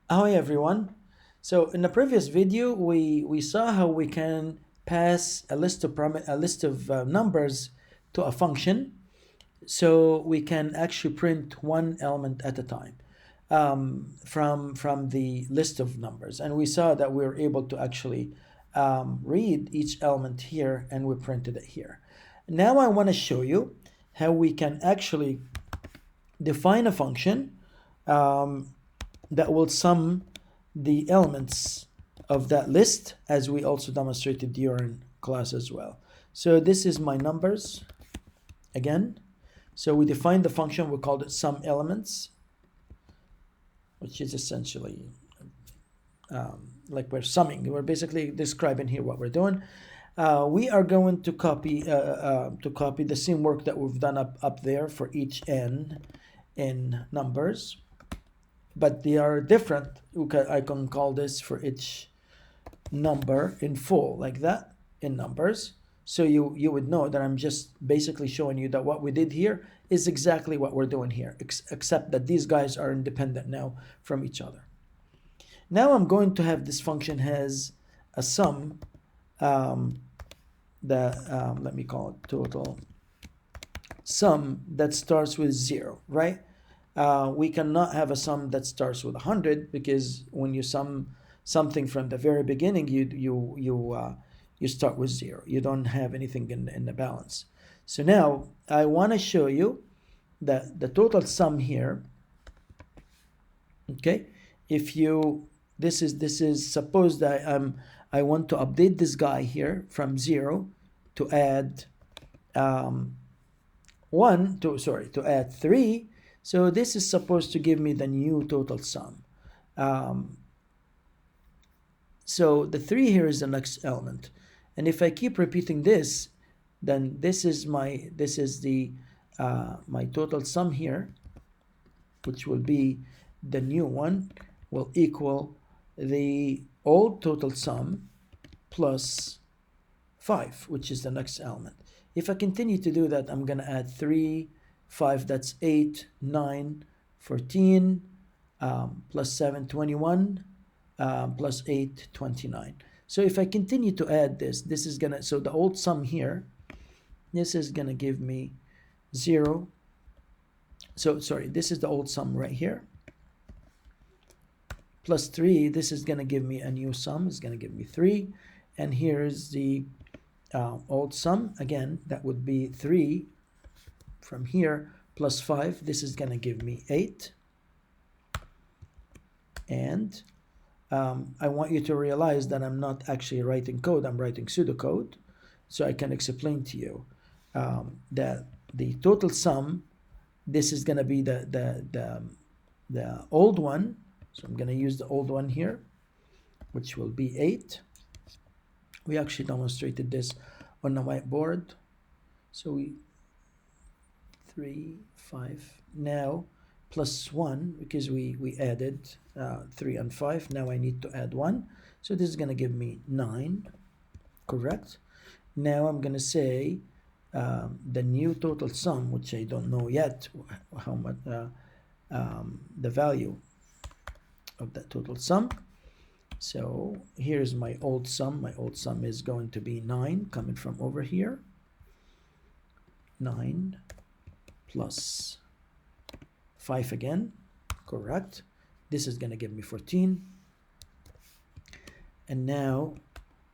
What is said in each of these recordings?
Hi everyone. So in the previous video, we saw how we can pass a list of numbers to a function, so we can actually print one element at a time from the list of numbers. And we saw that we were able to actually read each element here, and we printed it here. Now I want to show you how we can actually define a function um, that will sum the elements of that list, as we also demonstrated during class as well. So this is my numbers again. So we defined the function, we called it sum elements, which is essentially like we're summing. We're basically describing here what we're doing. We are going to copy the same work that we've done up there for each n in numbers, but they are different. I can call this for each number in full, like that, in numbers. So you would know that I'm just basically showing you that what we did here is exactly what we're doing here, except that these guys are independent now from each other. Now I'm going to have this function has a sum that let me call it total sum that starts with 0, right? We cannot have a sum that starts with 100, because when you sum something from the very beginning, you start with 0. You don't have anything in the balance. So now I want to show you that the total sum here, okay, if you this is suppose that I want to update this guy here from 0 to add 1 to sorry to add 3. So this is supposed to give me the new total sum. So the 3 here is the next element, and if I keep repeating this, then this is the my total sum here, which will be the new one, will equal the old total sum plus 5, which is the next element. If I continue to do that, I'm going to add 3, 5, that's 8, 9, 14, plus 7, 21, plus 8, 29. So if I continue to add this is going to, so the old sum here, this is going to give me 0. So sorry, this is the old sum right here. Plus 3, this is going to give me a new sum, it's going to give me 3. And here's the old sum, again, that would be 3 from here, plus 5, this is going to give me 8. And I want you to realize that I'm not actually writing code, I'm writing pseudocode. So I can explain to you that the total sum, this is going to be the old one. So I'm going to use the old one here, which will be 8. We actually demonstrated this on the whiteboard. So we 3, 5, now plus 1, because we added 3 and 5. Now I need to add 1. So this is going to give me 9, correct? Now I'm going to say the new total sum, which I don't know yet how much the value of that total sum. So here's my old sum. My old sum is going to be 9, coming from over here. 9 plus 5 again, correct? This is going to give me 14. And now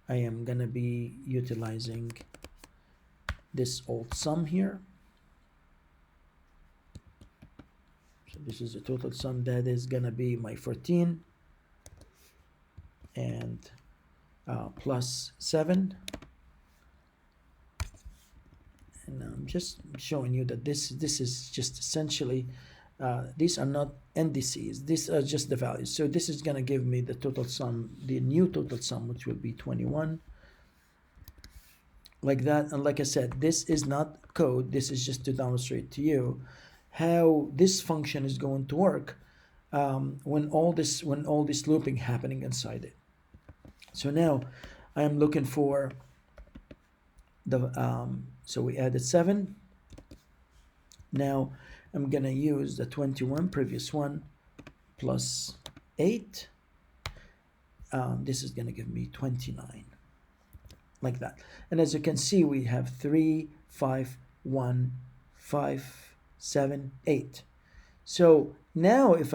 I am going to be utilizing this old sum here. So this is the total sum, that is going to be my 14 and plus 7. And I'm just showing you that this is just essentially these are not indices, these are just the values. So this is going to give me the total sum, the new total sum, which will be 21, like that. And like I said, this is not code, this is just to demonstrate to you how this function is going to work when all this looping happening inside it. So now I am looking for the so we added 7. Now I'm gonna use the 21 previous one plus 8. This is going to give me 29, like that. And as you can see, we have 3, 5, 1, 5, 7, 8. So now if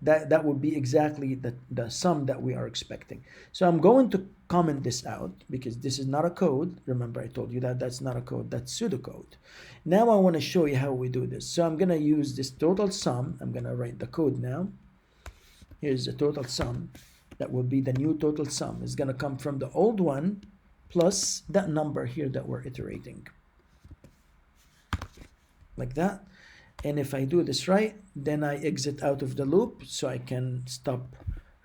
that would be exactly the sum that we are expecting. So I'm going to comment this out because this is not a code. Remember, I told you that that's not a code, that's pseudocode. Now I want to show you how we do this. So I'm going to use this total sum. I'm going to write the code now. Here's the total sum. That will be the new total sum. It's going to come from the old one plus that number here that we're iterating. Like that. And if I do this right, then I exit out of the loop so I can stop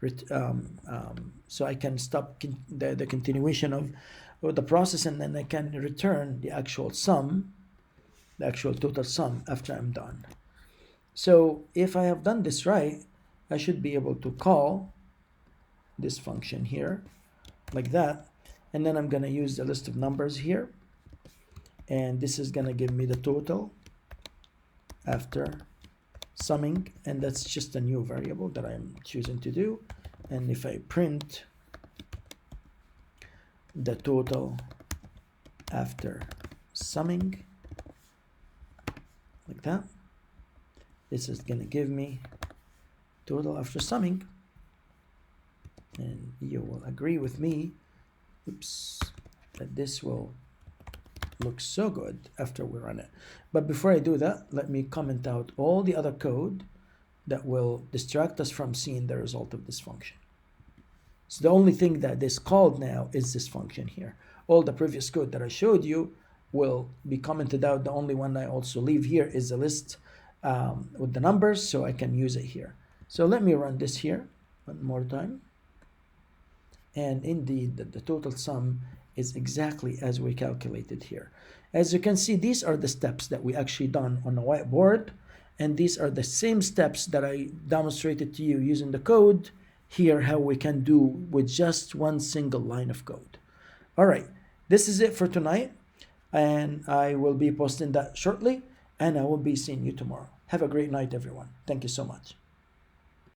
the continuation of the process, and then I can return the actual sum, the actual total sum after I'm done. So if I have done this right, I should be able to call this function here like that, and then I'm going to use the list of numbers here, and this is going to give me the total after summing, and that's just a new variable that I'm choosing to do. And if I print the total after summing like that, this is going to give me total after summing. And you will agree with me, that this will look so good after we run it. But before I do that, let me comment out all the other code that will distract us from seeing the result of this function. So the only thing that is called now is this function here. All the previous code that I showed you will be commented out. The only one I also leave here is the list with the numbers, so I can use it here. So let me run this here one more time. And indeed, the total sum is exactly as we calculated here. As you can see, these are the steps that we actually done on the whiteboard, and these are the same steps that I demonstrated to you using the code here, how we can do with just one single line of code. All right, this is it for tonight, and I will be posting that shortly, and I will be seeing you tomorrow. Have a great night, everyone. Thank you so much.